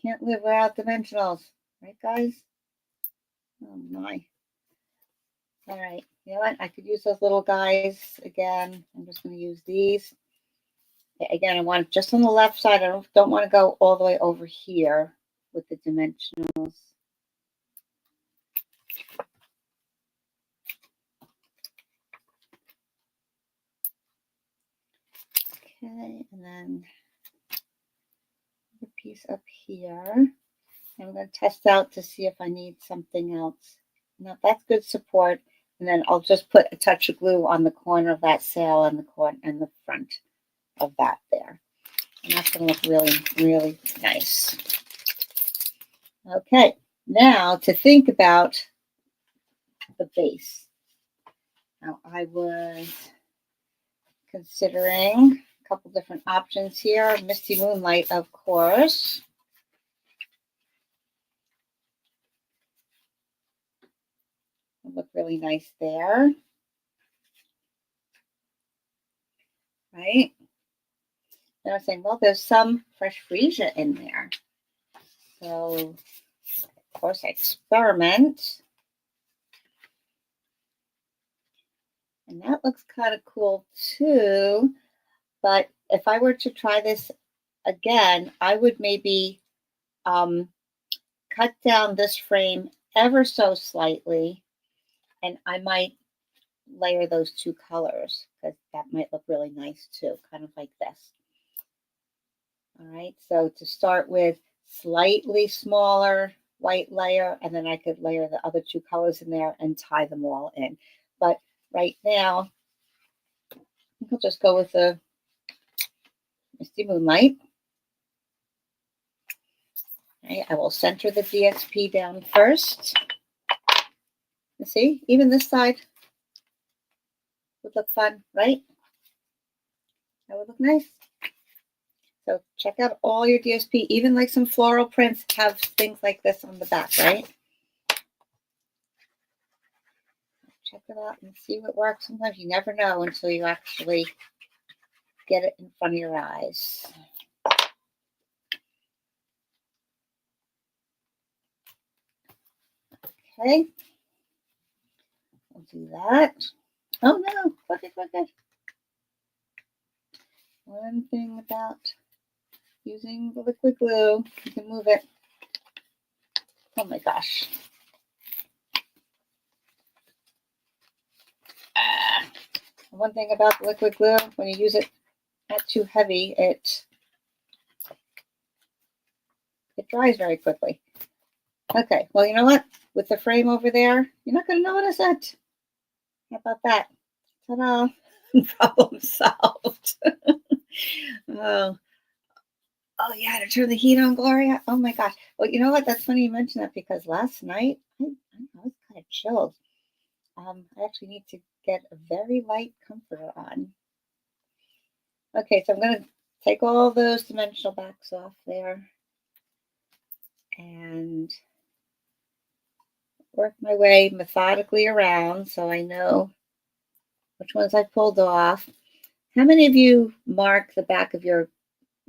Can't live without dimensionals, right guys? Oh my. All right, you know what? I could use those little guys again. I'm just going to use these. Again, I want just on the left side. I don't want to go all the way over here with the dimensionals. Okay, and then piece up here. I'm going to test out to see if I need something else. Now that's good support. And then I'll just put a touch of glue on the corner of that sail and the corner and the front of that there. And that's going to look really, really nice. Okay, now to think about the base. Now I was considering a couple different options here. Misty Moonlight, of course. Look really nice there. Right? And I was saying, well, there's some fresh freesia in there. So, of course, I experiment. And that looks kind of cool too. But if I were to try this again, I would maybe cut down this frame ever so slightly. And I might layer those two colors because that might look really nice too, kind of like this. All right, so to start with, slightly smaller white layer, and then I could layer the other two colors in there and tie them all in. But right now, I think I'll just go with the Misty Moonlight. Okay, I will center the DSP down first. You see, even this side would look fun, right? That would look nice. So check out all your DSP, even like some floral prints have things like this on the back, right? Check it out and see what works. Sometimes you never know until you actually get it in front of your eyes. Okay, we'll do that. Oh no, crooked. One thing about using the liquid glue, you can move it. Oh my gosh. One thing about the liquid glue, when you use it not too heavy, it dries very quickly. Okay, well, you know what? With the frame over there, you're not going to notice it. How about that? Ta-da! Problem solved. Oh yeah, to turn the heat on, Gloria. Oh my gosh. Well, you know what? That's funny you mentioned that because last night I was kind of chilled. I actually need to get a very light comforter on. Okay, so I'm going to take all those dimensional backs off there and work my way methodically around so I know which ones I pulled off. How many of you mark the back of your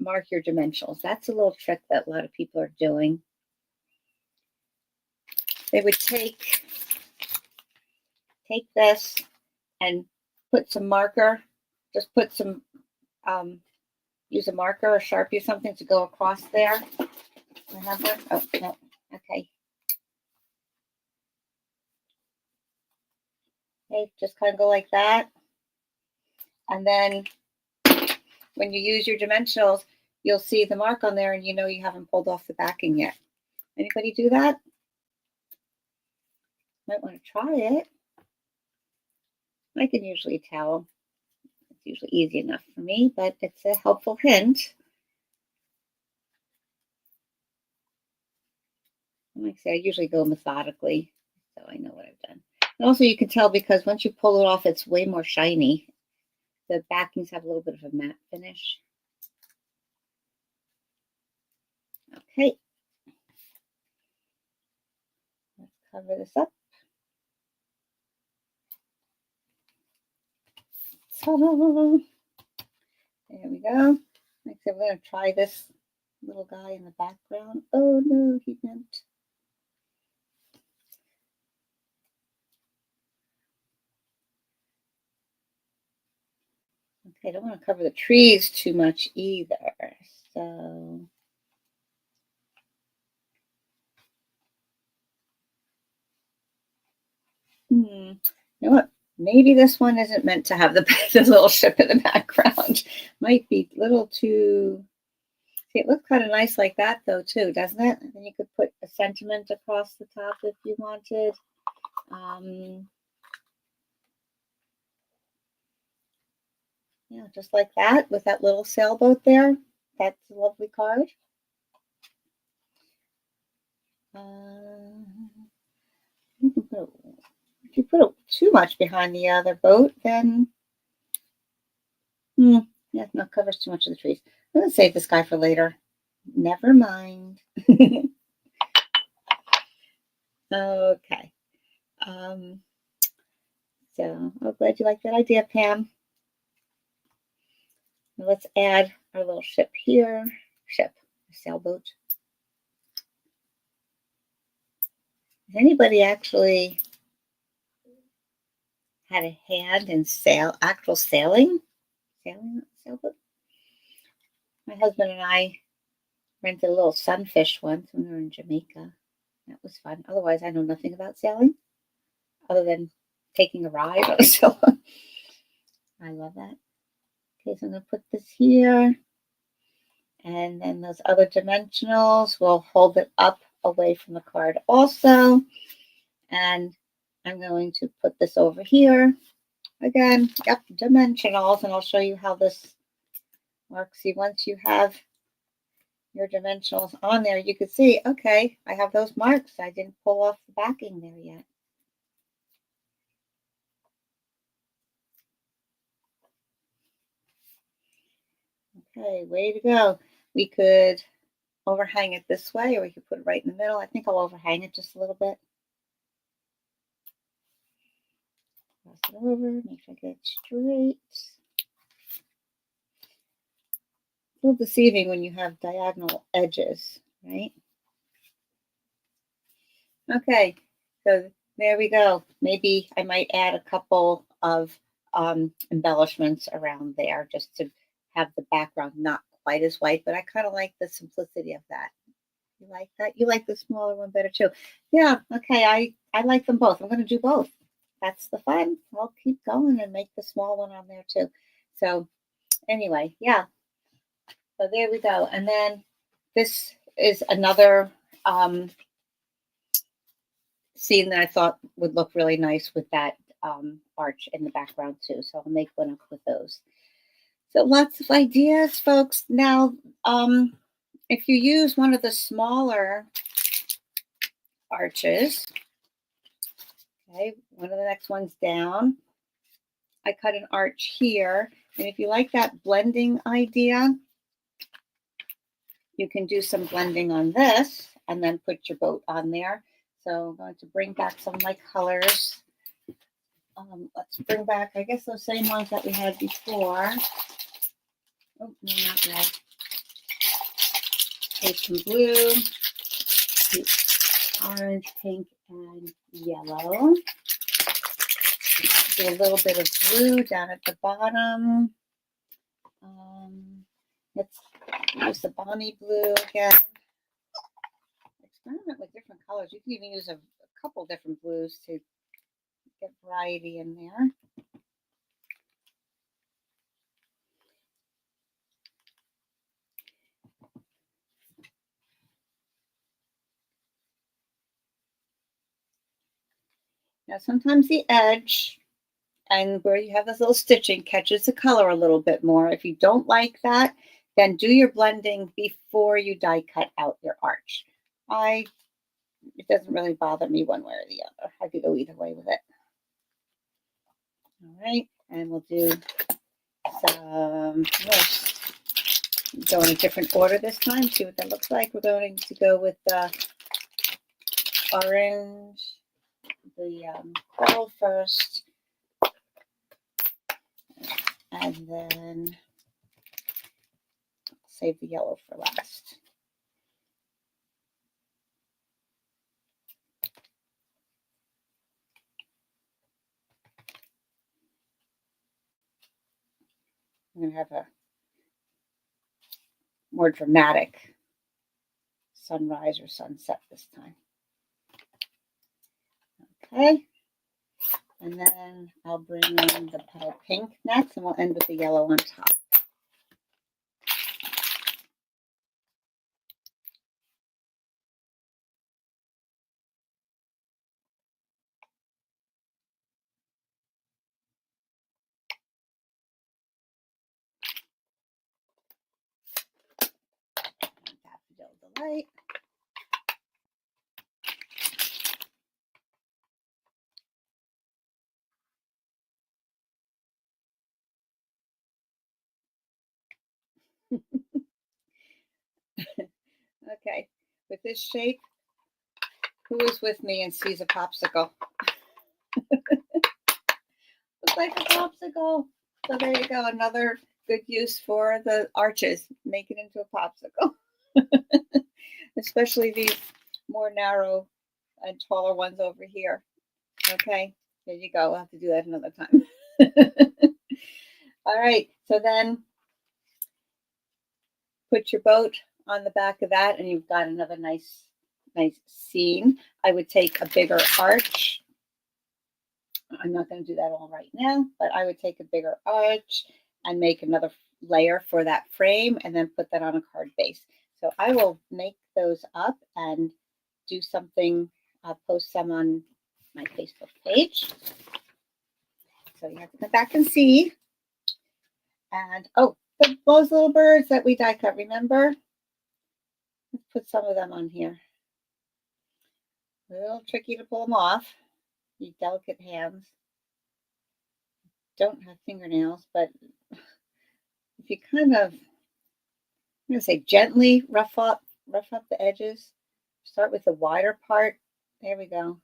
dimensionals? That's a little trick that a lot of people are doing. They would take this and put some marker, just put some, use a marker or Sharpie or something to go across there. I have one. Oh, no. Okay. Okay, just kind of go like that. And then when you use your dimensionals, you'll see the mark on there and you know you haven't pulled off the backing yet. Anybody do that? Might want to try it. I can usually tell. It's usually easy enough for me, but it's a helpful hint. Like I say, I usually go methodically, so I know what I've done. And also you can tell because once you pull it off, it's way more shiny. The backings have a little bit of a matte finish. Okay. Let's cover this up. Ta-da! There we go. Like I said, we're going to try this little guy in the background. Oh no, he didn't. Okay, I don't want to cover the trees too much either. So you know what? Maybe this one isn't meant to have the little ship in the background. Might be a little too. See, it looks kind of nice like that though too, doesn't it? And then you could put a sentiment across the top if you wanted. Yeah, just like that with that little sailboat there. That's a lovely card. You can put if you put too much behind the other boat, then yeah, no, covers too much of the trees. I'm gonna save this guy for later. Never mind. Okay. So I'm glad you like that idea, Pam. Now let's add our little ship here. Ship, sailboat. Has anybody actually had a hand in actual sailing? Sailing sailboat? My husband and I rented a little sunfish once when we were in Jamaica. That was fun. Otherwise, I know nothing about sailing other than taking a ride on a sailboat. I love that. Okay, so I'm going to put this here. And then those other dimensionals will hold it up away from the card also. And I'm going to put this over here. Again, yep, dimensionals. And I'll show you how this works. See, once you have your dimensionals on there, you can see, okay, I have those marks. I didn't pull off the backing there yet. Okay, way to go. We could overhang it this way, or we could put it right in the middle. I think I'll overhang it just a little bit. Cross it over, make sure I get it straight. It's a little deceiving when you have diagonal edges, right? Okay, so there we go. Maybe I might add a couple of embellishments around there just to have the background not quite as white, but I kind of like the simplicity of that. You like that? You like the smaller one better too? Yeah, okay, I like them both. I'm going to do both. That's the fun. I'll keep going and make the small one on there too. So anyway, yeah. So there we go. And then this is another scene that I thought would look really nice with that arch in the background too. So I'll make one up with those. So lots of ideas, folks. Now, if you use one of the smaller arches, okay, one of the next ones down, I cut an arch here. And if you like that blending idea, you can do some blending on this and then put your boat on there. So I'm going to bring back some of my colors. Let's bring back, I guess, those same ones that we had before. Oh, no, not red. Take some blue, orange, pink, and yellow. Do a little bit of blue down at the bottom. Let's use the Bonnie blue again. Experiment with different colors. You can even use a couple different blues to get variety in there. Now sometimes the edge and where you have this little stitching catches the color a little bit more. If you don't like that, then do your blending before you die cut out your arch. It doesn't really bother me one way or the other. I could go either way with it. All right, and we'll do some, go in a different order this time, see what that looks like. We're going to go with the orange, the pearl first, and then save the yellow for last. I'm going to have a more dramatic sunrise or sunset this time. Okay. And then I'll bring in the petal pink next, and we'll end with the yellow on top. right. Okay, with this shape, who is with me and sees a popsicle? Looks like a popsicle. So there you go, another good use for the arches. Make it into a popsicle. Especially these more narrow and taller ones over here. Okay, there you go. We'll have to do that another time. All right, so then put your boat on the back of that and you've got another nice scene. I would take a bigger arch. I'm not going to do that all right now, but I would take a bigger arch and make another layer for that frame and then put that on a card base. So I will make those up and do something. I'll post some on my Facebook page. So you have to come back and see. And oh, those little birds that we die cut, remember? Let's put some of them on here. A little tricky to pull them off. You delicate hands. Don't have fingernails, but if you kind of, I'm going to say gently rough up the edges. Start with the wider part. There we go.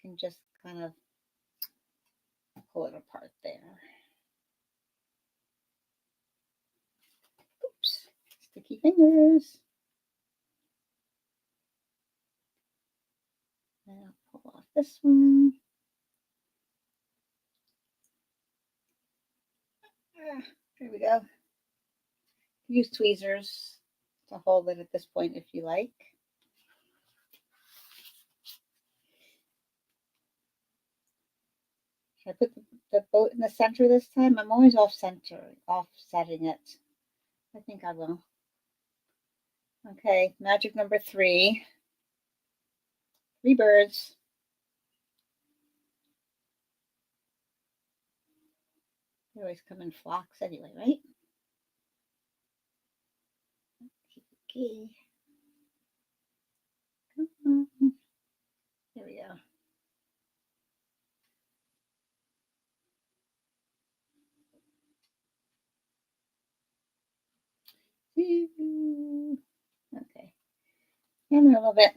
You can just kind of pull it apart there. Oops, sticky fingers. And I'll pull off this one. There we go. Use tweezers to hold it at this point if you like. Should I put the boat in the center this time? I'm always offsetting it. I think I will. Okay, magic number 3. 3 birds. They always come in flocks anyway, right? Okay. There we go. Okay, and a little bit.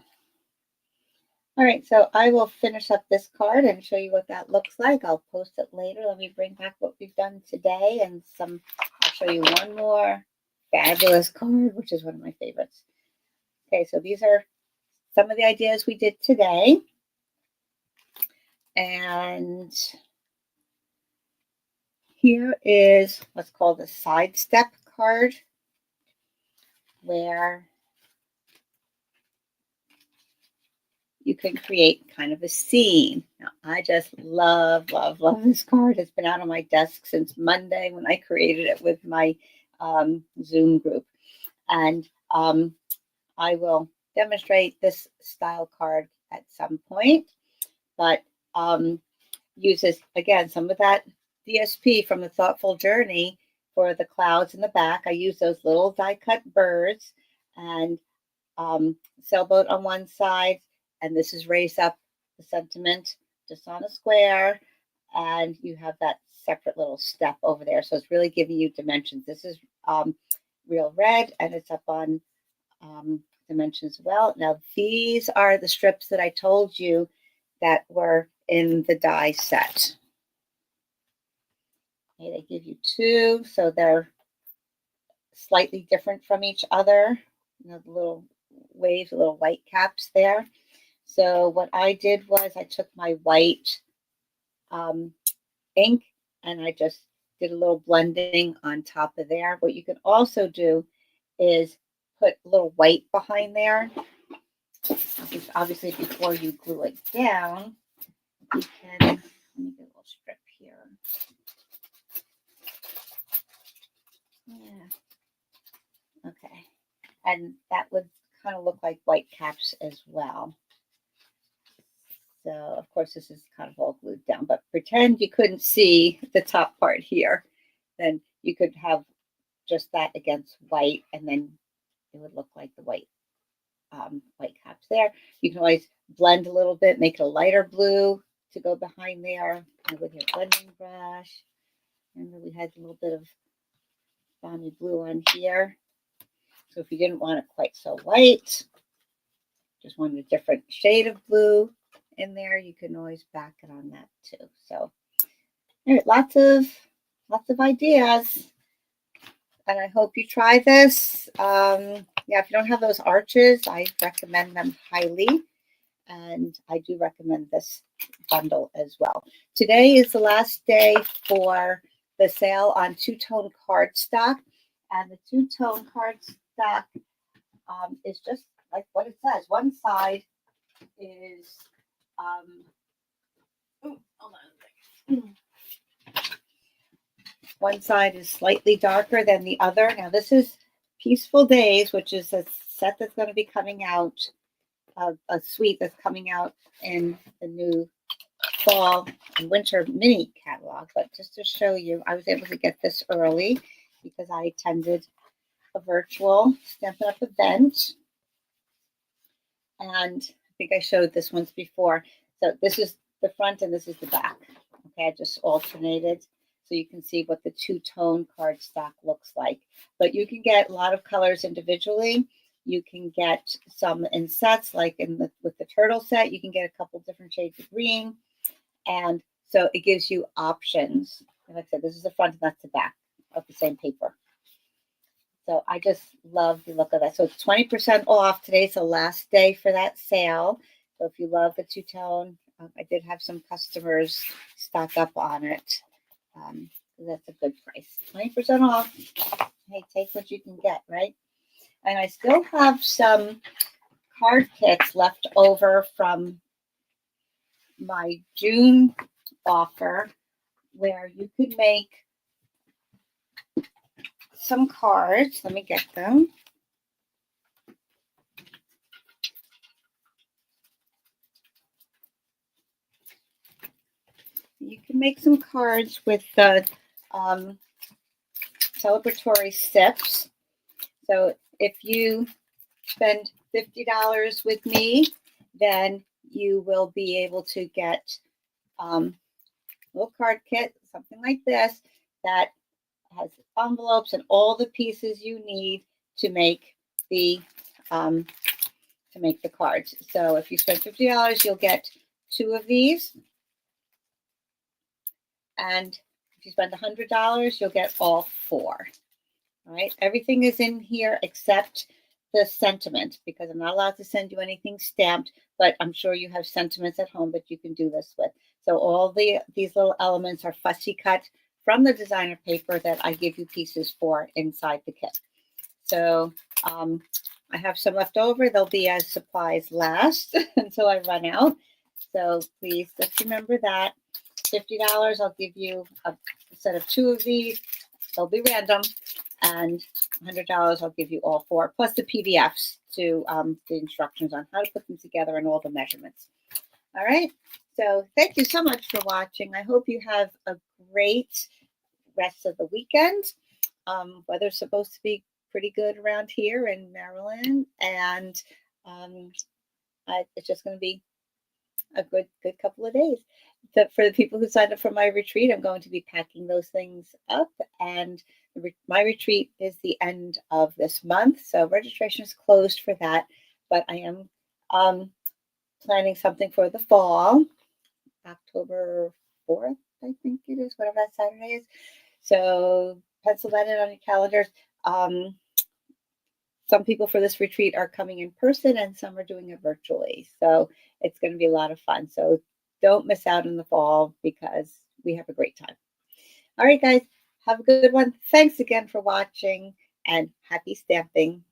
All right, so I will finish up this card and show you what that looks like. I'll post it later. Let me bring back what we've done today and some. I'll show you one more fabulous card, which is one of my favorites. Okay, so these are some of the ideas we did today. And here is what's called a sidestep card, where you can create kind of a scene. Now, I just love this card. It's been out on my desk since Monday when I created it with my Zoom group. And I will demonstrate this style card at some point, but uses, again, some of that DSP from the Thoughtful Journey for the clouds in the back. I use those little die-cut birds and sailboat on one side, and this is raise up the sentiment just on a square, and you have that separate little step over there. So it's really giving you dimensions. This is real red, and it's up on dimension as well. Now, these are the strips that I told you that were in the die set. Okay, they give you 2, so they're slightly different from each other. You know, the little waves, the little white caps there. So what I did was I took my white ink and I just did a little blending on top of there. What you can also do is put a little white behind there. Obviously, before you glue it down, you can, let me get a little strip here. Yeah. Okay. And that would kind of look like white caps as well. So, of course, this is kind of all glued down, but pretend you couldn't see the top part here. Then you could have just that against white, and then it would look like the white white caps there. You can always blend a little bit, make it a lighter blue to go behind there with your blending brush. Remember we had a little bit of balmy blue on here. So if you didn't want it quite so white, just wanted a different shade of blue in there, you can always back it on that too. So lots of ideas, and I hope you try this. Yeah, if you don't have those arches, I recommend them highly, and I do recommend this bundle as well. Today is the last day for the sale on two-tone cardstock, and the two-tone cardstock is just like what it says. One side is hold on. One side is slightly darker than the other. Now this is Peaceful Days, which is a set that's going to be coming out, a suite that's coming out in the new fall and winter mini catalog. But just to show you, I was able to get this early because I attended a virtual Stampin' Up event. And I think I showed this once before. So this is the front and this is the back. Okay, I just alternated so you can see what the two-tone cardstock looks like. But you can get a lot of colors individually. You can get some in sets, like with the turtle set, you can get a couple different shades of green. And so it gives you options. And like I said, this is the front and that's the back of the same paper. So I just love the look of that. So it's 20% off. Today's the last day for that sale. So if you love the two-tone, I did have some customers stock up on it. That's a good price. 20% off. Hey, take what you can get, right? And I still have some card kits left over from my June offer where you could make some cards. Let me get them. You can make some cards with the celebratory sips. So if you spend $50 with me, then you will be able to get a little card kit, something like this, that has envelopes and all the pieces you need to make the cards. So if you spend $50, you'll get 2 of these. And if you spend $100, you'll get all 4. All right. Everything is in here except the sentiment, because I'm not allowed to send you anything stamped, but I'm sure you have sentiments at home that you can do this with. So all these little elements are fussy cut from the designer paper that I give you pieces for inside the kit. So I have some left over. They'll be as supplies last until I run out. So please just remember that. $50, I'll give you a set of 2 of these. They'll be random. And $100, I'll give you all 4, plus the PDFs to the instructions on how to put them together and all the measurements. All right. So thank you so much for watching. I hope you have a great rest of the weekend. Weather's supposed to be pretty good around here in Maryland, and it's just going to be a good couple of days. For the people who signed up for my retreat, I'm going to be packing those things up, and my retreat is the end of this month, so registration is closed for that, but I am planning something for the fall, October 4th, I think it is, whatever that Saturday is. So pencil that in on your calendars. Some people for this retreat are coming in person and some are doing it virtually. So it's going to be a lot of fun. So don't miss out in the fall because we have a great time. All right, guys, have a good one. Thanks again for watching and happy stamping.